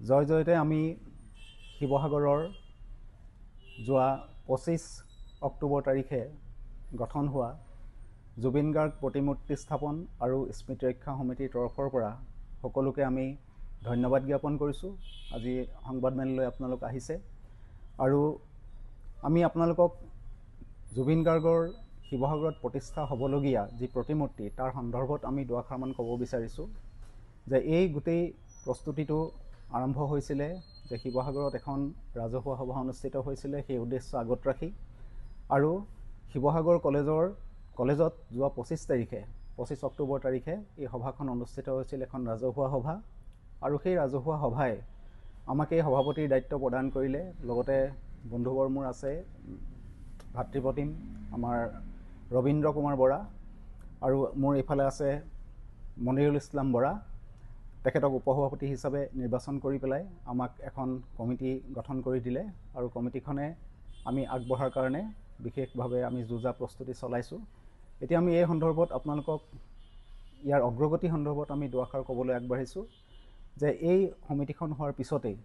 জয় জয়তে আমি শিৱসাগৰৰ যোৱা 25 অক্টোবৰ তাৰিখে গঠন হোৱা জুবিন গাৰ্গ প্ৰতিমূৰ্তি স্থাপন আৰু স্মৃতি ৰক্ষা সমিতিৰ তৰফৰ পৰা সকলোকে আমি ধন্যবাদ জ্ঞাপন কৰিছোঁ। আজি সংবাদমেললৈ আপোনালোক আহিছে আৰু আমি আপোনালোকক জুবিন গাৰ্গৰ শিৱসাগৰত প্ৰতিষ্ঠা হ'বলগীয়া যি প্ৰতিমূৰ্তি তাৰ সন্দৰ্ভত আমি দুআষাৰমান ক'ব বিচাৰিছোঁ যে এই গোটেই প্ৰস্তুতিটো আৰম্ভ হৈছিলে যে শিৱসাগৰত এখন ৰাজহুৱা সভা অনুষ্ঠিত হৈছিলে সেই উদ্দেশ্য আগত ৰাখি আৰু শিৱসাগৰ কলেজত যোৱা 25 অক্টোবৰ তাৰিখে এই সভাখন অনুষ্ঠিত হৈছিল এখন ৰাজহুৱা সভা আৰু সেই ৰাজহুৱা সভাই আমাক এই সভাপতিৰ দায়িত্ব প্ৰদান কৰিলে। লগতে বন্ধুবৰ মোৰ আছে ভাতৃপ্ৰতিম আমাৰ ৰবীন্দ্ৰ কুমাৰ বৰা আৰু মোৰ এইফালে আছে মনিৰুল ইছলাম বৰা। তেখেতক উপসভাপতি হিচাপে নিৰ্বাচন কৰি পেলাই আমাক এখন কমিটি গঠন কৰি দিলে আৰু কমিটিখনে আমি আগবঢ়াৰ কাৰণে বিশেষভাৱে আমি যুঁজা প্ৰস্তুতি চলাইছোঁ। এতিয়া আমি এই সন্দৰ্ভত আপোনালোকক ইয়াৰ অগ্ৰগতি সন্দৰ্ভত আমি দুআষাৰ ক'বলৈ আগবাঢ়িছোঁ যে এই সমিতিখন হোৱাৰ পিছতেই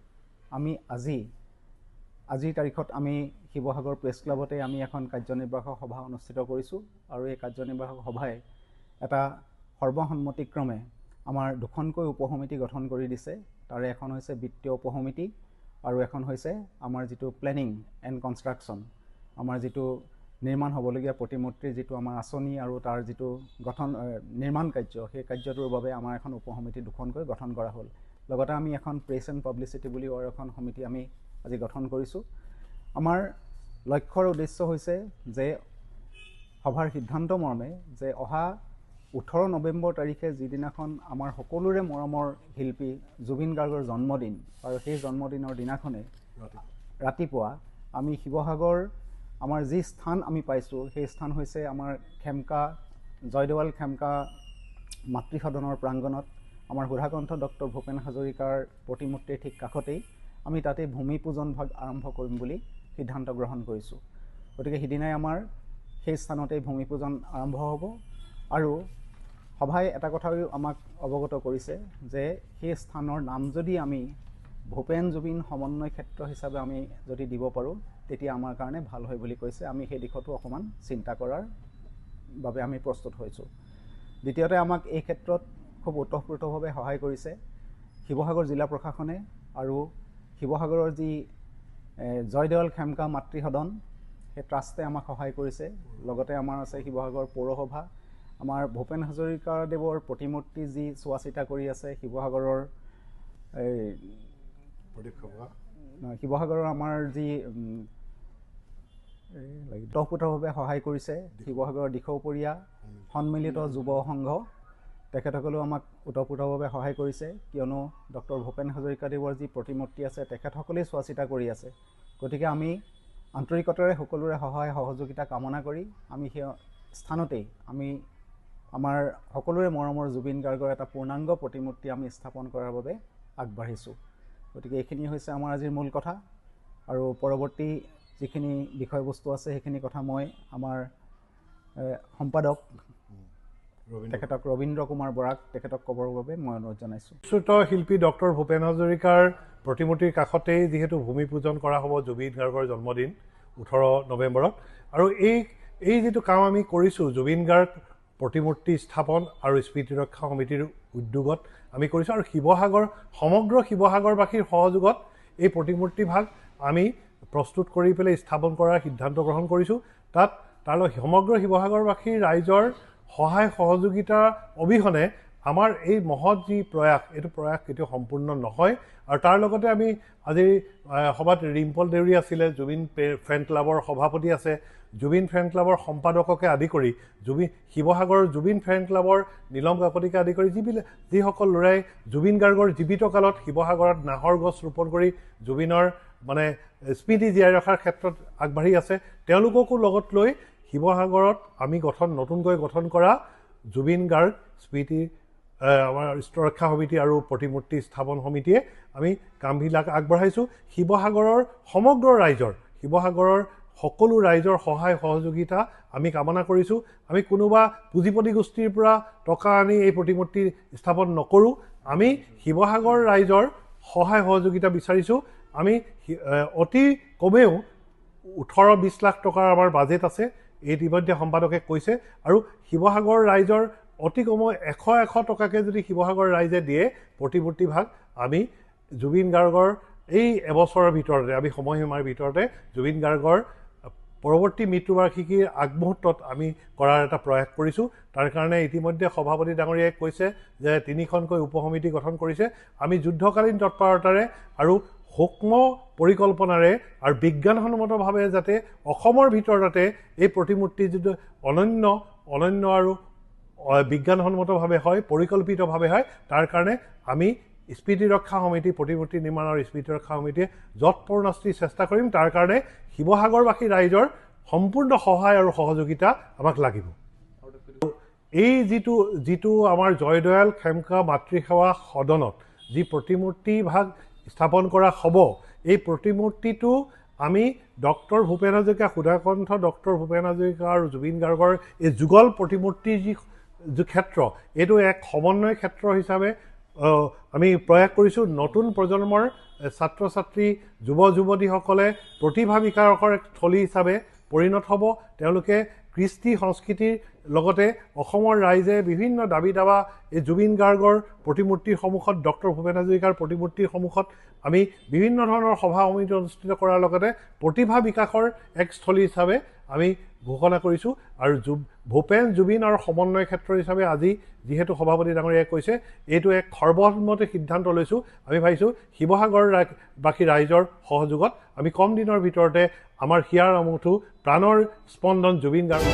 আমি আজিৰ তাৰিখত আমি শিৱসাগৰ প্ৰেছ ক্লাবতে আমি এখন কাৰ্যনিৰ্বাহক সভা অনুষ্ঠিত কৰিছোঁ আৰু এই কাৰ্যনিৰ্বাহক সভাই এটা সৰ্বসন্মতিক্ৰমে আমাৰ দুখনকৈ উপসমিতি গঠন কৰি দিছে। তাৰে এখন হৈছে বিত্তীয় উপসমিতি আৰু এখন হৈছে আমাৰ যিটো প্লেনিং এণ্ড কনষ্ট্ৰাকশ্যন, আমাৰ যিটো নিৰ্মাণ হ'বলগীয়া প্ৰতিমূৰ্তিৰ যিটো আমাৰ আঁচনি আৰু তাৰ যিটো নিৰ্মাণ কাৰ্য, সেই কাৰ্যটোৰ বাবে আমাৰ এখন উপসমিতি দুখনকৈ গঠন কৰা হ'ল। লগতে আমি এখন প্ৰেছ এণ্ড পাব্লিচিটি বুলি এখন সমিতি আমি আজি গঠন কৰিছোঁ। আমাৰ লক্ষ্যৰ উদ্দেশ্য হৈছে যে সভাৰ সিদ্ধান্ত মৰ্মে যে অহা 18 নৱেম্বৰ তাৰিখে যিদিনাখন আমাৰ সকলোৰে মৰমৰ শিল্পী জুবিন গাৰ্গৰ জন্মদিন আৰু সেই জন্মদিনৰ দিনাখনে ৰাতিপুৱা আমি শিৱসাগৰ আমাৰ যি স্থান আমি পাইছোঁ সেই স্থান হৈছে আমাৰ জয়দেৱাল খেমকা মাতৃসদনৰ প্ৰাংগণত আমাৰ সুধাকণ্ঠ ডক্টৰ ভূপেন হাজৰিকাৰ প্ৰতিমূৰ্তিৰ ঠিক কাষতেই আমি তাতে ভূমি পূজন ভাগ আৰম্ভ কৰিম বুলি সিদ্ধান্ত গ্ৰহণ কৰিছোঁ। গতিকে সিদিনাই আমাৰ সেই স্থানতেই ভূমি পূজন আৰম্ভ হ'ব আৰু সভাই এটা কথাও আমাক অৱগত কৰিছে যে সেই স্থানৰ নাম যদি আমি ভূপেন জুবিন সমন্বয় ক্ষেত্ৰ হিচাপে আমি যদি দিব পাৰোঁ তেতিয়া আমাৰ কাৰণে ভাল হয় বুলি কৈছে। আমি সেই দিশতো অকণমান চিন্তা কৰাৰ বাবে আমি প্ৰস্তুত হৈছোঁ। দ্বিতীয়তে আমাক এই ক্ষেত্ৰত খুব ওতঃপ্ৰোতভাৱে সহায় কৰিছে শিৱসাগৰ জিলা প্ৰশাসনে আৰু শিৱসাগৰৰ যি জয়দেৱাল খেমকা মাতৃসদন সেই ট্ৰাষ্টে আমাক সহায় কৰিছে। লগতে আমাৰ আছে শিৱসাগৰ পৌৰসভা, আমাৰ ভূপেন হাজৰিকাদেৱৰ প্ৰতিমূৰ্তি যি চোৱা চিতা কৰি আছে শিৱসাগৰৰ আমাৰ যি ওতঃপ্ৰোতভাৱে সহায় কৰিছে শিৱসাগৰৰ দিখৌপৰীয়া সন্মিলিত যুৱ সংঘ, তেখেতসকলেও আমাক ওতঃপ্ৰোতভাৱে সহায় কৰিছে কিয়নো ডক্টৰ ভূপেন হাজৰিকাদেৱৰ যি প্ৰতিমূৰ্তি আছে তেখেতসকলেই চোৱা চিতা কৰি আছে। গতিকে আমি আন্তৰিকতাৰে সকলোৰে সহায় সহযোগিতা কামনা কৰি আমি সেই স্থানতেই আমি আমাৰ সকলোৰে মৰমৰ জুবিন গাৰ্গৰ এটা পূৰ্ণাংগ প্ৰতিমূৰ্তি আমি স্থাপন কৰাৰ বাবে আগবাঢ়িছোঁ। গতিকে এইখিনি হৈছে আমাৰ আজিৰ মূল কথা আৰু পৰৱৰ্তী যিখিনি বিষয়বস্তু আছে সেইখিনি কথা মই আমাৰ সম্পাদক তেখেতক ৰবীন্দ্ৰ কুমাৰ বৰাক তেখেতক ক'বৰ বাবে মই অনুৰোধ জনাইছোঁ। বিশ্বত শিল্পী ডক্টৰ ভূপেন হাজৰিকাৰ প্ৰতিমূৰ্তিৰ কাষতেই যিহেতু ভূমি পূজন কৰা হ'ব জুবিন গাৰ্গৰ জন্মদিন 18 নৱেম্বৰত আৰু এই যিটো কাম আমি কৰিছোঁ জুবিন গাৰ্গ প্ৰতিমূৰ্তি স্থাপন আৰু স্মৃতি ৰক্ষা সমিতিৰ উদ্যোগত আমি কৰিছোঁ আৰু সমগ্ৰ শিৱসাগৰবাসীৰ সহযোগত এই প্ৰতিমূৰ্তি ভাগ আমি প্ৰস্তুত কৰি পেলাই স্থাপন কৰাৰ সিদ্ধান্ত গ্ৰহণ কৰিছোঁ। তাৰলৈ সমগ্ৰ শিৱসাগৰবাসীৰ ৰাইজৰ সহায় সহযোগিতা অবিহনে আমাৰ এই মহৎ যি প্ৰয়াস এইটো প্ৰয়াস কেতিয়াও সম্পূৰ্ণ নহয়। আৰু তাৰ লগতে আমি আজি সভাত ৰিম্পল দেউৰী আছিলে, জুবিন ফেন ক্লাবৰ সভাপতি আছে, জুবিন ফেন ক্লাবৰ সম্পাদককে আদি কৰি শিৱসাগৰৰ জুবিন ফেন ক্লাবৰ নীলম কাকতিকে আদি কৰি যিসকল ল'ৰাই জুবিন গাৰ্গৰ জীৱিত কালত শিৱসাগৰত নাহৰ গছ ৰোপণ কৰি জুবিনৰ স্মৃতি জীয়াই ৰখাৰ ক্ষেত্ৰত আগবাঢ়ি আছে, তেওঁলোককো লগত লৈ শিৱসাগৰত আমি নতুনকৈ গঠন কৰা জুবিন গাৰ্গ স্মৃতি আমাৰ ৰক্ষা সমিতি আৰু প্ৰতিমূৰ্তি স্থাপন সমিতিয়ে আমি কামবিলাক আগবঢ়াইছোঁ। শিৱসাগৰৰ সকলো ৰাইজৰ সহায় সহযোগিতা আমি কামনা কৰিছোঁ। আমি কোনোবা পুঁজিপতি গোষ্ঠীৰ পৰা টকা আনি এই প্ৰতিমূৰ্তি স্থাপন নকৰোঁ। আমি শিৱসাগৰ ৰাইজৰ সহায় সহযোগিতা বিচাৰিছোঁ। আমি অতি কমেও 18-20 লাখ টকাৰ আমাৰ বাজেট আছে, এই ইতিমধ্যে সম্পাদকে কৈছে। আৰু শিৱসাগৰ ৰাইজৰ অতি কমেও 100 টকাকৈ যদি শিৱসাগৰ ৰাইজে দিয়ে প্ৰতিমূৰ্তি ভাগ, আমি জুবিন গাৰ্গৰ এই এবছৰৰ ভিতৰতে, আমি সময়সীমাৰ ভিতৰতে জুবিন গাৰ্গৰ পৰৱৰ্তী মৃত্যুবাৰ্ষিকীৰ আগমুহূৰ্তত আমি কৰাৰ এটা প্ৰয়াস কৰিছোঁ। তাৰ কাৰণে ইতিমধ্যে সভাপতি ডাঙৰীয়াই কৈছে যে 3খনকৈ উপসমিতি গঠন কৰিছে। আমি যুদ্ধকালীন তৎপৰতাৰে আৰু সূক্ষ্ম পৰিকল্পনাৰে আৰু বিজ্ঞানসন্মতভাৱে যাতে অসমৰ ভিতৰতে এই প্ৰতিমূৰ্তি যিটো অনন্য আৰু বিজ্ঞানসন্মতভাৱে হয়, পৰিকল্পিতভাৱে হয়, তাৰ কাৰণে আমি স্মৃতি ৰক্ষা সমিতি, প্ৰতিমূৰ্তি নিৰ্মাণৰ স্মৃতি ৰক্ষা সমিতিয়ে যৎপৰোনাস্তি চেষ্টা কৰিম। তাৰ কাৰণে শিৱসাগৰবাসী ৰাইজৰ সম্পূৰ্ণ সহায় আৰু সহযোগিতা আমাক লাগিব। এই যিটো আমাৰ জয়দয়াল খেমকা মাতৃসেৱা সদনত যি প্ৰতিমূৰ্তি ভাগ স্থাপন কৰা হ'ব, এই প্ৰতিমূৰ্তিটো আমি ডক্টৰ ভূপেন হাজৰিকা, সুধাকণ্ঠ ডক্টৰ ভূপেন হাজৰিকা আৰু জুবিন গাৰ্গৰ এই যুগল প্ৰতিমূৰ্তিৰ যি ক্ষেত্ৰ, এইটো এক সমন্বয় ক্ষেত্ৰ হিচাপে আমি প্ৰয়াস কৰিছোঁ। নতুন প্ৰজন্মৰ ছাত্ৰ ছাত্ৰী, যুৱ যুৱতীসকলে প্ৰতিভা বিকাশৰ এক স্থলী হিচাপে পৰিণত হ'ব। তেওঁলোকে কৃষ্টি সংস্কৃতিৰ লগতে অসমৰ ৰাইজে বিভিন্ন দাবী দাবা এই জুবিন গাৰ্গৰ প্ৰতিমূৰ্তিৰ সন্মুখত, ডক্টৰ ভূপেন হাজৰিকাৰ প্ৰতিমূৰ্তিৰ সন্মুখত আমি বিভিন্ন ধৰণৰ সভা সমিতি অনুষ্ঠিত কৰাৰ লগতে প্ৰতিভা বিকাশৰ এক স্থলী হিচাপে আমি ঘোষণা কৰিছোঁ। আৰু ভূপেন জুবিন আৰু সমন্বয় ক্ষেত্ৰ হিচাপে আজি যিহেতু সভাপতি ডাঙৰীয়াই কৈছে, এইটো এক সৰ্বসন্মতি সিদ্ধান্ত লৈছোঁ। আমি ভাবিছোঁ শিৱসাগৰবাসী ৰাইজৰ সহযোগত আমি কম দিনৰ ভিতৰতে আমাৰ হিয়াৰ আমঠু প্ৰাণৰ স্পন্দন জুবিন গাৰ্গ